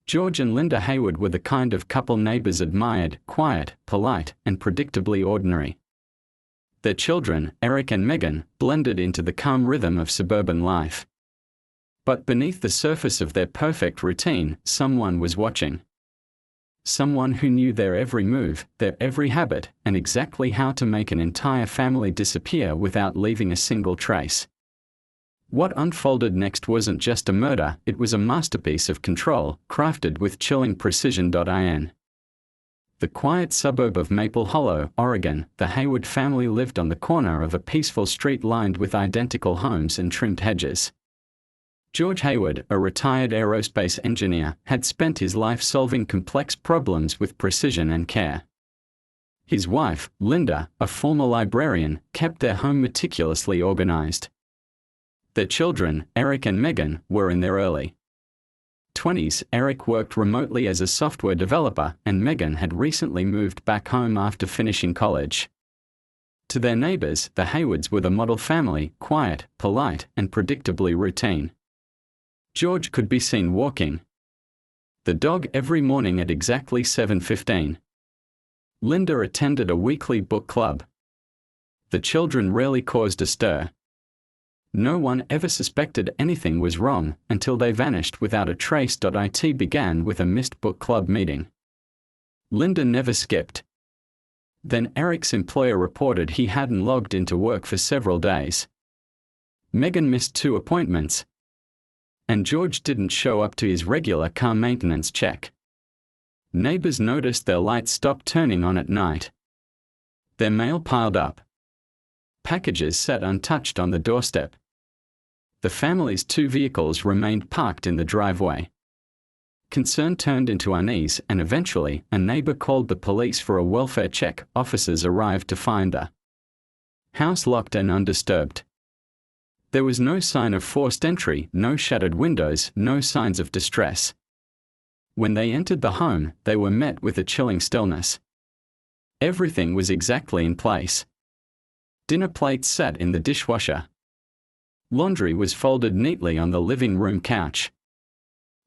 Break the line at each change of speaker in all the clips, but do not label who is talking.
George and Linda Hayward were the kind of couple neighbors admired, quiet, polite, and predictably ordinary. Their children, Eric and Megan, blended into the calm rhythm of suburban life. But beneath the surface of their perfect routine, someone was watching. Someone who knew their every move, their every habit, and exactly how to make an entire family disappear without leaving a single trace. What unfolded next wasn't just a murder, it was a masterpiece of control, crafted with chilling precision. In the quiet suburb of Maple Hollow, Oregon, the Hayward family lived on the corner of a peaceful street lined with identical homes and trimmed hedges. George Hayward, a retired aerospace engineer, had spent his life solving complex problems with precision and care. His wife, Linda, a former librarian, kept their home meticulously organized. Their children, Eric and Megan, were in their early 20s. Eric worked remotely as a software developer, and Megan had recently moved back home after finishing college. To their neighbors, the Haywards were the model family, quiet, polite, and predictably routine. George could be seen walking the dog every morning at exactly 7:15. Linda attended a weekly book club. The children rarely caused a stir. No one ever suspected anything was wrong until they vanished without a trace. It began with a missed book club meeting. Linda never skipped. Then Eric's employer reported he hadn't logged into work for several days. Megan missed 2 appointments. And George didn't show up to his regular car maintenance check. Neighbors noticed their lights stopped turning on at night. Their mail piled up. Packages sat untouched on the doorstep. The family's 2 vehicles remained parked in the driveway. Concern turned into unease, and eventually, a neighbor called the police for a welfare check. Officers arrived to find the house locked and undisturbed. There was no sign of forced entry, no shattered windows, no signs of distress. When they entered the home, they were met with a chilling stillness. Everything was exactly in place. Dinner plates sat in the dishwasher. Laundry was folded neatly on the living room couch.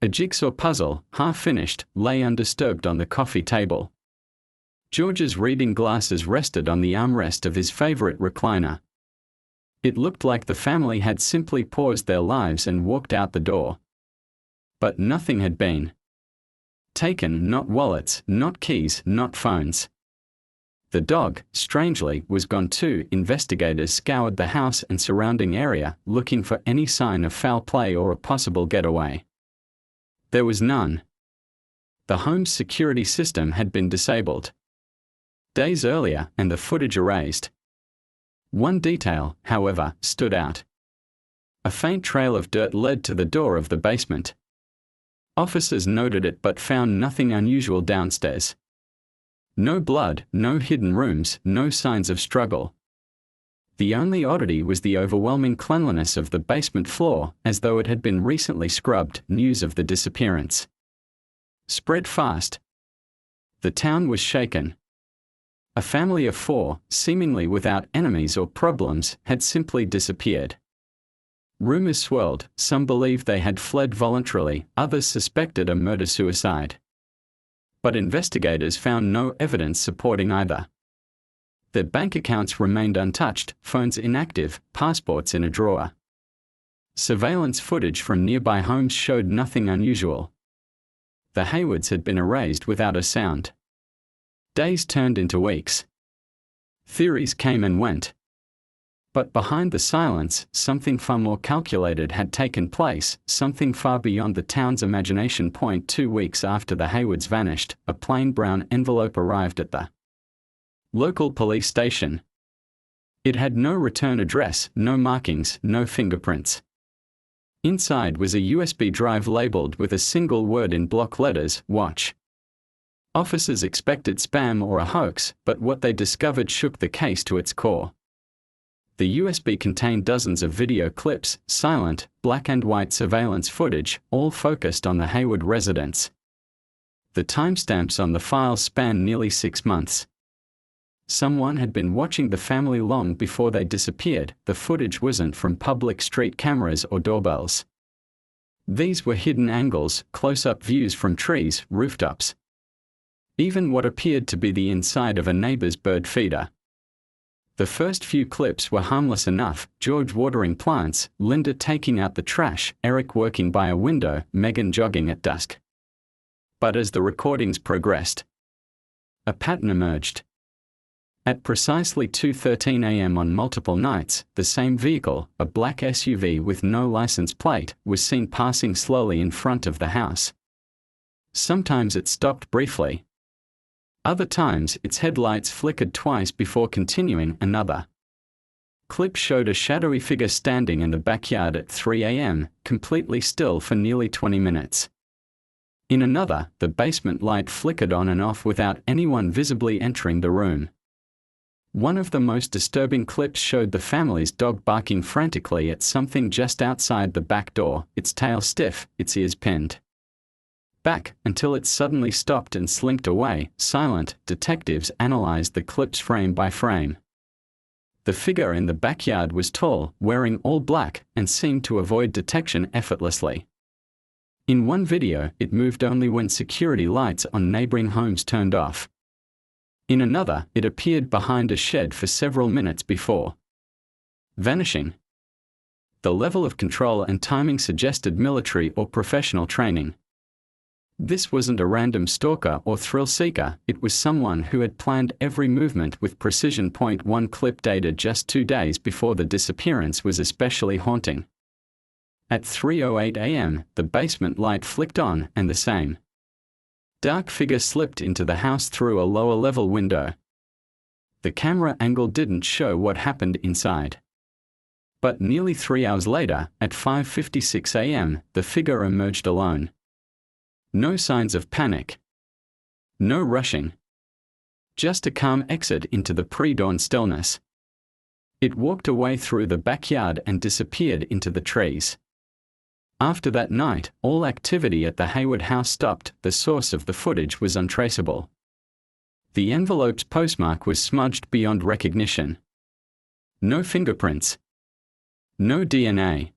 A jigsaw puzzle, half finished, lay undisturbed on the coffee table. George's reading glasses rested on the armrest of his favorite recliner. It looked like the family had simply paused their lives and walked out the door. But nothing had been taken, not wallets, not keys, not phones. The dog, strangely, was gone too. Investigators scoured the house and surrounding area, looking for any sign of foul play or a possible getaway. There was none. The home's security system had been disabled days earlier, and the footage erased. One detail, however, stood out. A faint trail of dirt led to the door of the basement. Officers noted it but found nothing unusual downstairs. No blood, no hidden rooms, no signs of struggle. The only oddity was the overwhelming cleanliness of the basement floor, as though it had been recently scrubbed. News of the disappearance spread fast. The town was shaken. A family of 4, seemingly without enemies or problems, had simply disappeared. Rumors swirled. Some believed they had fled voluntarily, others suspected a murder-suicide. But investigators found no evidence supporting either. Their bank accounts remained untouched, phones inactive, passports in a drawer. Surveillance footage from nearby homes showed nothing unusual. The Haywards had been erased without a sound. Days turned into weeks. Theories came and went. But behind the silence, something far more calculated had taken place, something far beyond the town's imagination. 2 weeks after the Haywards vanished, a plain brown envelope arrived at the local police station. It had no return address, no markings, no fingerprints. Inside was a USB drive labeled with a single word in block letters, "Watch." Officers expected spam or a hoax, but what they discovered shook the case to its core. The USB contained dozens of video clips, silent, black and white surveillance footage, all focused on the Hayward residence. The timestamps on the files spanned nearly 6 months. Someone had been watching the family long before they disappeared. The footage wasn't from public street cameras or doorbells. These were hidden angles, close-up views from trees, rooftops. Even what appeared to be the inside of a neighbor's bird feeder. The first few clips were harmless enough: George watering plants, Linda taking out the trash, Eric working by a window, Megan jogging at dusk. But as the recordings progressed, a pattern emerged. At precisely 2:13 a.m. on multiple nights, the same vehicle, a black SUV with no license plate, was seen passing slowly in front of the house. Sometimes it stopped briefly. Other times, its headlights flickered twice before continuing. Another clip showed a shadowy figure standing in the backyard at 3 a.m., completely still for nearly 20 minutes. In another, the basement light flickered on and off without anyone visibly entering the room. One of the most disturbing clips showed the family's dog barking frantically at something just outside the back door, its tail stiff, its ears pinned back, until it suddenly stopped and slinked away, silent. Detectives analyzed the clips frame by frame. The figure in the backyard was tall, wearing all black, and seemed to avoid detection effortlessly. In one video, it moved only when security lights on neighboring homes turned off. In another, it appeared behind a shed for several minutes before vanishing. The level of control and timing suggested military or professional training. This wasn't a random stalker or thrill-seeker, it was someone who had planned every movement with precision. One clip dated just 2 days before the disappearance was especially haunting. At 3:08 a.m., the basement light flicked on, and the same dark figure slipped into the house through a lower-level window. The camera angle didn't show what happened inside. But nearly 3 hours later, at 5:56 a.m., the figure emerged alone. No signs of panic. No rushing. Just a calm exit into the pre-dawn stillness. It walked away through the backyard and disappeared into the trees. After that night, all activity at the Hayward house stopped. The source of the footage was untraceable. The envelope's postmark was smudged beyond recognition. No fingerprints. No DNA.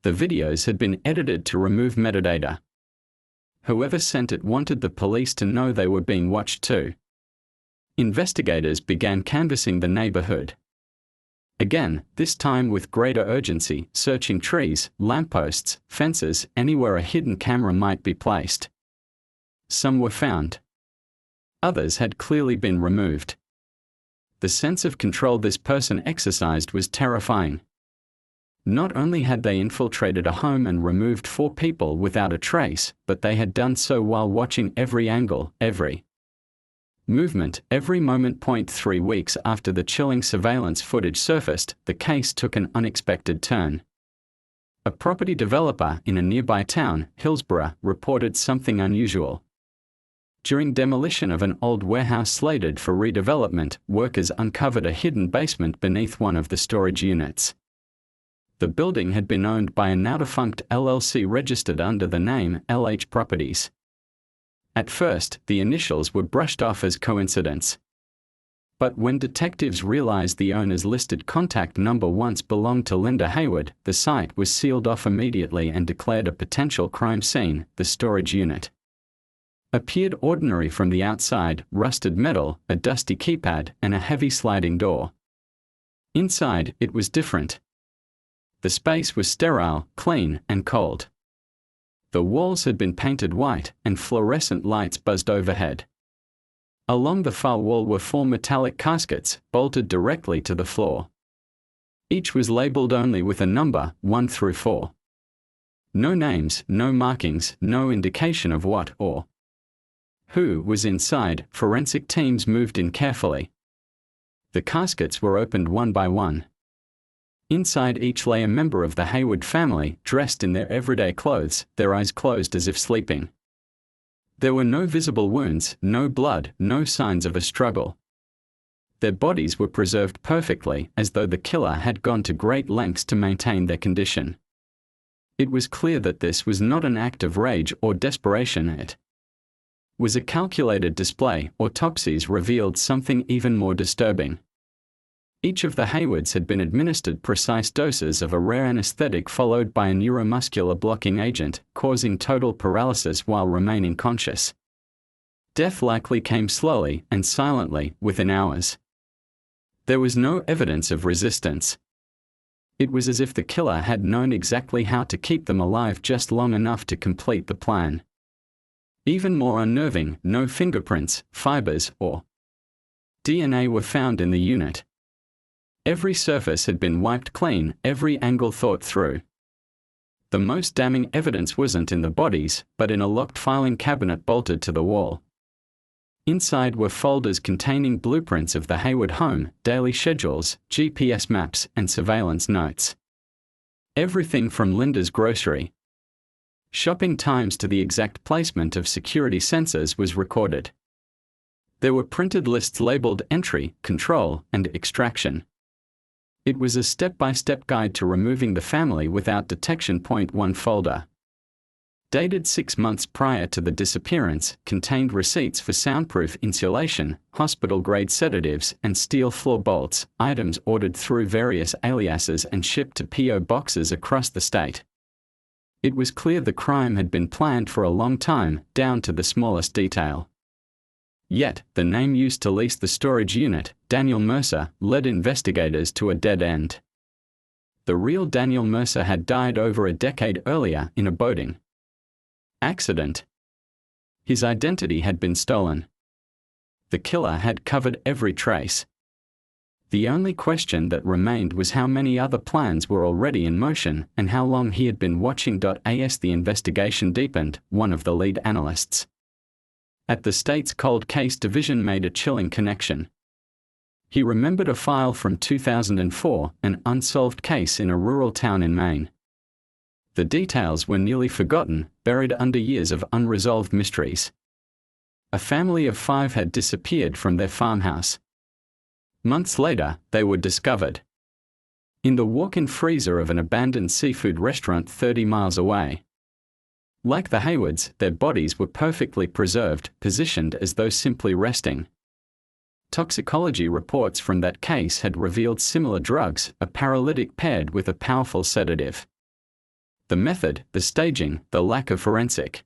The videos had been edited to remove metadata. Whoever sent it wanted the police to know they were being watched too. Investigators began canvassing the neighborhood. Again, this time with greater urgency, searching trees, lampposts, fences, anywhere a hidden camera might be placed. Some were found. Others had clearly been removed. The sense of control this person exercised was terrifying. Not only had they infiltrated a home and removed 4 people without a trace, but they had done so while watching every angle, every movement, every moment. 3 weeks after the chilling surveillance footage surfaced, the case took an unexpected turn. A property developer in a nearby town, Hillsborough, reported something unusual. During demolition of an old warehouse slated for redevelopment, workers uncovered a hidden basement beneath one of the storage units. The building had been owned by a now-defunct LLC registered under the name LH Properties. At first, the initials were brushed off as coincidence. But when detectives realized the owner's listed contact number once belonged to Linda Hayward, the site was sealed off immediately and declared a potential crime scene. The storage unit appeared ordinary from the outside: rusted metal, a dusty keypad, and a heavy sliding door. Inside, it was different. The space was sterile, clean, and cold. The walls had been painted white, and fluorescent lights buzzed overhead. Along the far wall were 4 metallic caskets, bolted directly to the floor. Each was labeled only with a number, 1 through 4. No names, no markings, no indication of what or who was inside. Forensic teams moved in carefully. The caskets were opened one by one. Inside each lay a member of the Hayward family, dressed in their everyday clothes, their eyes closed as if sleeping. There were no visible wounds, no blood, no signs of a struggle. Their bodies were preserved perfectly, as though the killer had gone to great lengths to maintain their condition. It was clear that this was not an act of rage or desperation. It was a calculated display. Autopsies revealed something even more disturbing. Each of the Haywoods had been administered precise doses of a rare anesthetic followed by a neuromuscular blocking agent, causing total paralysis while remaining conscious. Death likely came slowly and silently, within hours. There was no evidence of resistance. It was as if the killer had known exactly how to keep them alive just long enough to complete the plan. Even more unnerving, no fingerprints, fibers, or DNA were found in the unit. Every surface had been wiped clean, every angle thought through. The most damning evidence wasn't in the bodies, but in a locked filing cabinet bolted to the wall. Inside were folders containing blueprints of the Haywood home, daily schedules, GPS maps, and surveillance notes. Everything from Linda's grocery shopping times to the exact placement of security sensors was recorded. There were printed lists labeled entry, control, and extraction. It was a step-by-step guide to removing the family without detection. One folder, dated 6 months prior to the disappearance, contained receipts for soundproof insulation, hospital-grade sedatives, and steel floor bolts, items ordered through various aliases and shipped to P.O. boxes across the state. It was clear the crime had been planned for a long time, down to the smallest detail. Yet, the name used to lease the storage unit, Daniel Mercer, led investigators to a dead end. The real Daniel Mercer had died over a decade earlier in a boating accident. His identity had been stolen. The killer had covered every trace. The only question that remained was how many other plans were already in motion and how long he had been watching. As the investigation deepened, one of the lead analysts at the state's cold case division made a chilling connection. He remembered a file from 2004, an unsolved case in a rural town in Maine. The details were nearly forgotten, buried under years of unresolved mysteries. A family of 5 had disappeared from their farmhouse. Months later, they were discovered in the walk-in freezer of an abandoned seafood restaurant 30 miles away. Like the Haywoods, their bodies were perfectly preserved, positioned as though simply resting. Toxicology reports from that case had revealed similar drugs, a paralytic paired with a powerful sedative. The method, the staging, the lack of forensic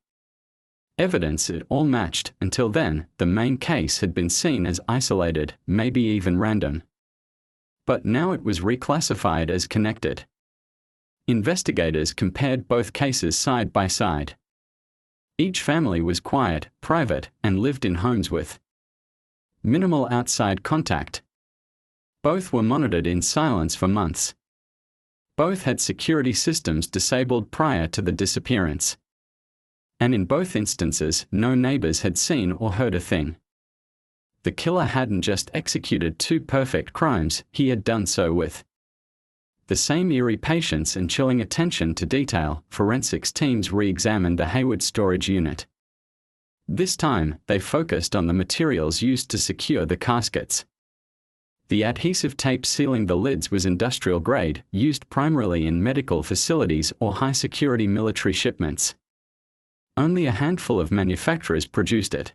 evidence, it all matched. Until then, the main case had been seen as isolated, maybe even random. But now it was reclassified as connected. Investigators compared both cases side by side. Each family was quiet, private, and lived in homes with minimal outside contact. Both were monitored in silence for months. Both had security systems disabled prior to the disappearance. And in both instances, no neighbors had seen or heard a thing. The killer hadn't just executed 2 perfect crimes, he had done so with the same eerie patience and chilling attention to detail. Forensics teams re-examined the Haywood storage unit. This time, they focused on the materials used to secure the caskets. The adhesive tape sealing the lids was industrial grade, used primarily in medical facilities or high-security military shipments. Only a handful of manufacturers produced it.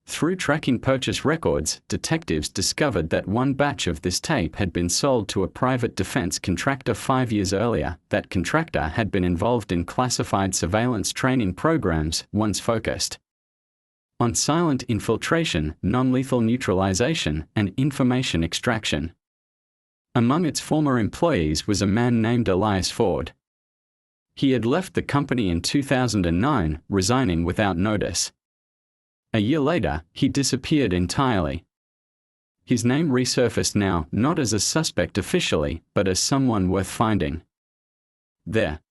Through tracking purchase records, detectives discovered that one batch of this tape had been sold to a private defense contractor 5 years earlier. That contractor had been involved in classified surveillance training programs, once focused on silent infiltration, non-lethal neutralization, and information extraction. Among its former employees was a man named Elias Ford. He had left the company in 2009, resigning without notice. A year later, he disappeared entirely. His name resurfaced now, not as a suspect officially, but as someone worth finding. There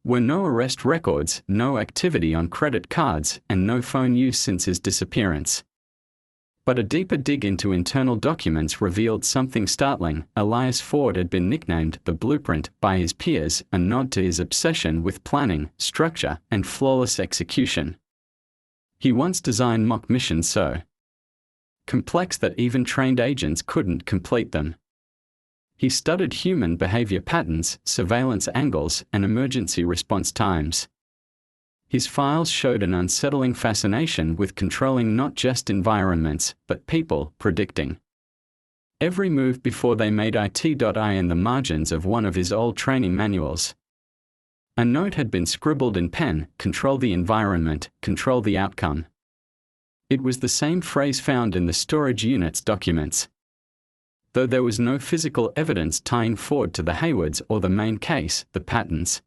were no arrest records, no activity on credit cards, and no phone use since his disappearance. But a deeper dig into internal documents revealed something startling. Elias Ford had been nicknamed the Blueprint by his peers, a nod to his obsession with planning, structure, and flawless execution. He once designed mock missions so complex that even trained agents couldn't complete them. He studied human behavior patterns, surveillance angles, and emergency response times. His files showed an unsettling fascination with controlling not just environments, but people, predicting Every move before they made it.I in the margins of one of his old training manuals. A note had been scribbled in pen: control the environment, control the outcome. It was the same phrase found in the storage unit's documents. Though there was no physical evidence tying Ford to the Haywards or the main case, the patterns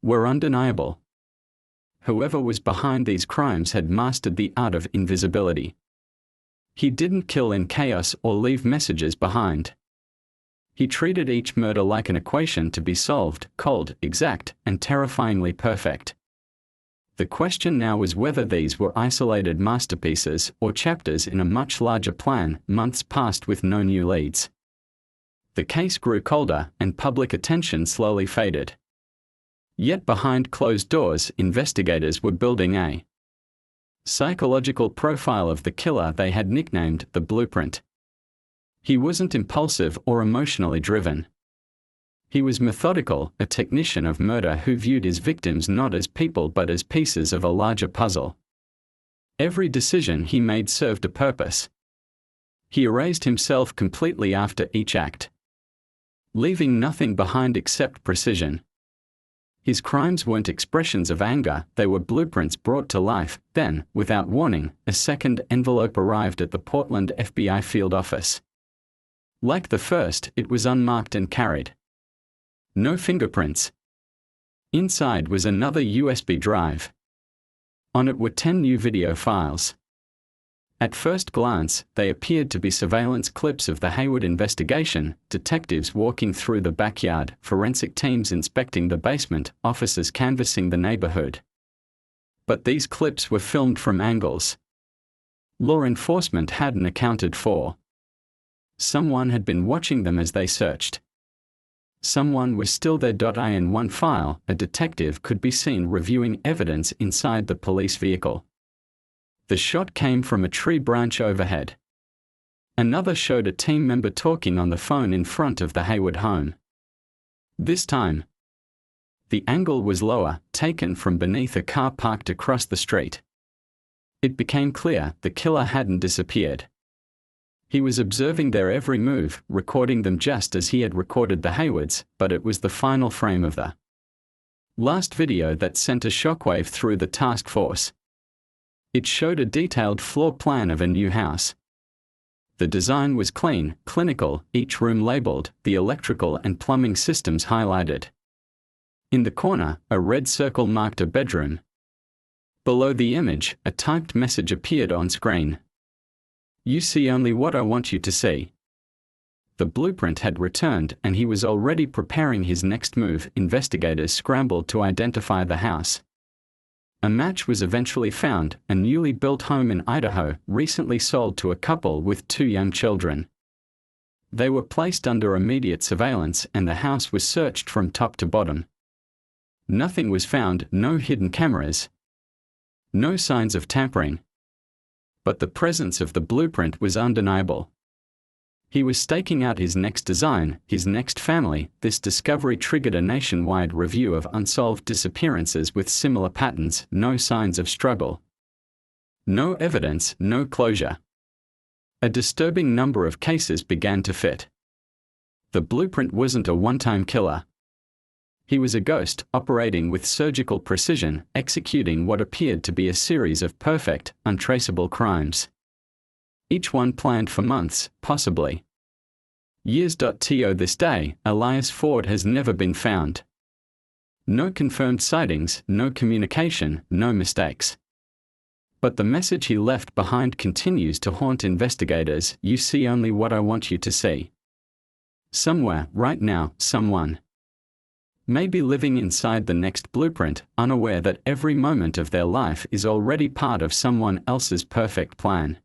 were undeniable. Whoever was behind these crimes had mastered the art of invisibility. He didn't kill in chaos or leave messages behind. He treated each murder like an equation to be solved, cold, exact, and terrifyingly perfect. The question now was whether these were isolated masterpieces or chapters in a much larger plan. Months passed with no new leads. The case grew colder, and public attention slowly faded. Yet behind closed doors, investigators were building a psychological profile of the killer they had nicknamed the Blueprint. He wasn't impulsive or emotionally driven. He was methodical, a technician of murder who viewed his victims not as people but as pieces of a larger puzzle. Every decision he made served a purpose. He erased himself completely after each act, leaving nothing behind except precision. His crimes weren't expressions of anger, they were blueprints brought to life. Then, without warning, a second envelope arrived at the Portland FBI field office. Like the first, it was unmarked and carried no fingerprints. Inside was another USB drive. On it were 10 new video files. At first glance, they appeared to be surveillance clips of the Hayward investigation: detectives walking through the backyard, forensic teams inspecting the basement, officers canvassing the neighborhood. But these clips were filmed from angles law enforcement hadn't accounted for. Someone had been watching them as they searched. Someone was still there. In one file, a detective could be seen reviewing evidence inside the police vehicle. The shot came from a tree branch overhead. Another showed a team member talking on the phone in front of the Hayward home. This time, the angle was lower, taken from beneath a car parked across the street. It became clear the killer hadn't disappeared. He was observing their every move, recording them just as he had recorded the Haywards, but it was the final frame of the last video that sent a shockwave through the task force. It showed a detailed floor plan of a new house. The design was clean, clinical, each room labeled, the electrical and plumbing systems highlighted. In the corner, a red circle marked a bedroom. Below the image, a typed message appeared on screen. "You see only what I want you to see." The blueprint had returned, and he was already preparing his next move. Investigators scrambled to identify the house. A match was eventually found: a newly built home in Idaho, recently sold to a couple with 2 young children. They were placed under immediate surveillance, and the house was searched from top to bottom. Nothing was found: no hidden cameras, no signs of tampering. But the presence of the blueprint was undeniable. He was staking out his next design, his next family. This discovery triggered a nationwide review of unsolved disappearances with similar patterns: no signs of struggle, no evidence, no closure. A disturbing number of cases began to fit. The blueprint wasn't a one-time killer. He was a ghost, operating with surgical precision, executing what appeared to be a series of perfect, untraceable crimes. Each one planned for months, possibly years. To this day, Elias Ford has never been found. No confirmed sightings, no communication, no mistakes. But the message he left behind continues to haunt investigators: you see only what I want you to see. Somewhere, right now, someone may be living inside the next blueprint, unaware that every moment of their life is already part of someone else's perfect plan.